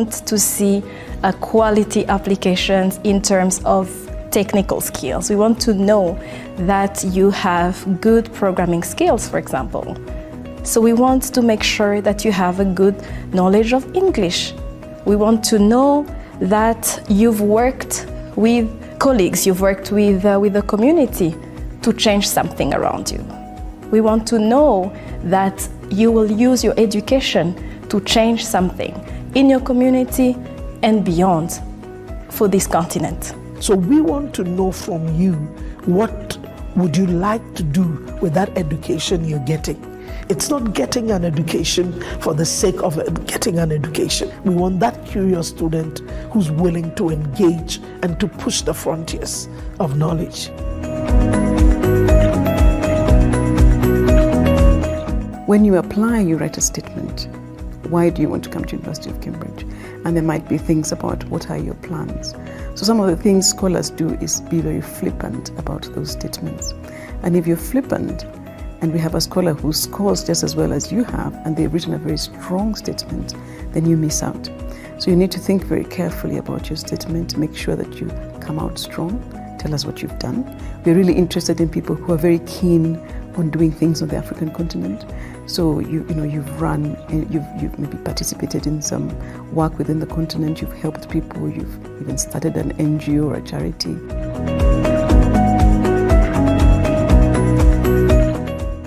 want to see quality applications in terms of technical skills. We want to know that you have good programming skills, for example. So we want to make sure that you have a good knowledge of English. We want to know that you've worked with colleagues, you've worked with the community to change something around you. We want to know that you will use your education to change something in your community and beyond for this continent. So we want to know from you, what would you like to do with that education you're getting? It's not getting an education for the sake of getting an education. We want that curious student who's willing to engage and to push the frontiers of knowledge. When you apply, you write a statement. Why do you want to come to University of Cambridge? And there might be things about what are your plans. So some of the things scholars do is be very flippant about those statements. And if you're flippant, and we have a scholar who scores just as well as you have, and they've written a very strong statement, then you miss out. So you need to think very carefully about your statement, make sure that you come out strong, tell us what you've done. We're really interested in people who are very keen on doing things on the African continent. So you've run, you've maybe participated in some work within the continent, you've helped people, you've even started an NGO or a charity.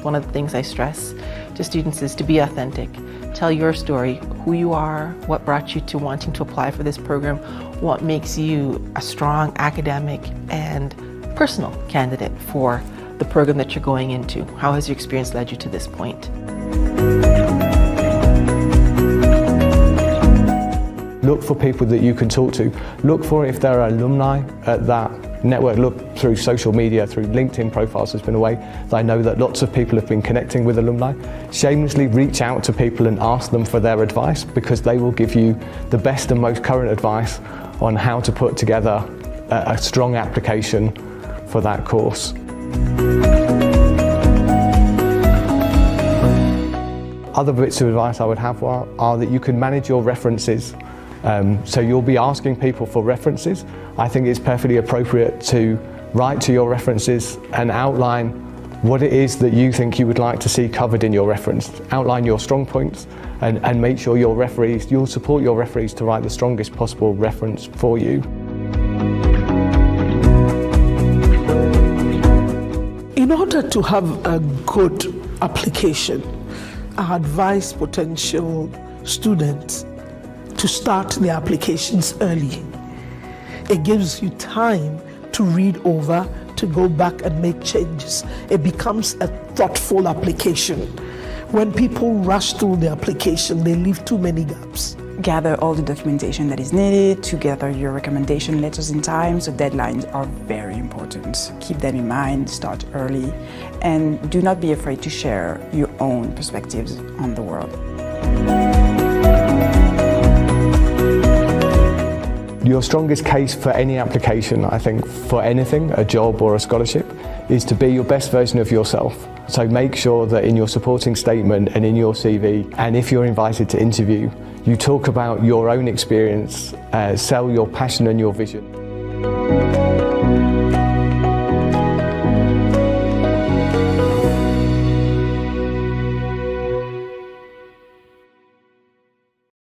One of the things I stress to students is to be authentic. Tell your story, who you are, what brought you to wanting to apply for this program, what makes you a strong academic and personal candidate for the program that you're going into. How has your experience led you to this point? Look for people that you can talk to. Look for if there are alumni at that network. Look through social media, through LinkedIn profiles has been a way that I know that lots of people have been connecting with alumni. Shamelessly reach out to people and ask them for their advice, because they will give you the best and most current advice on how to put together a strong application for that course. Other bits of advice I would have are that you can manage your references. So you'll be asking people for references. I think it's perfectly appropriate to write to your references and outline what it is that you think you would like to see covered in your reference. Outline your strong points and make sure you'll support your referees to write the strongest possible reference for you. In order to have a good application, I advise potential students to start their applications early. It gives you time to read over, to go back and make changes. It becomes a thoughtful application. When people rush through the application, they leave too many gaps. Gather all the documentation that is needed to gather your recommendation letters in time, so deadlines are very important. Keep them in mind, start early, and do not be afraid to share your own perspectives on the world. Your strongest case for any application, I think, for anything, a job or a scholarship, is to be your best version of yourself. So make sure that in your supporting statement and in your CV, and if you're invited to interview, you talk about your own experience, sell your passion and your vision.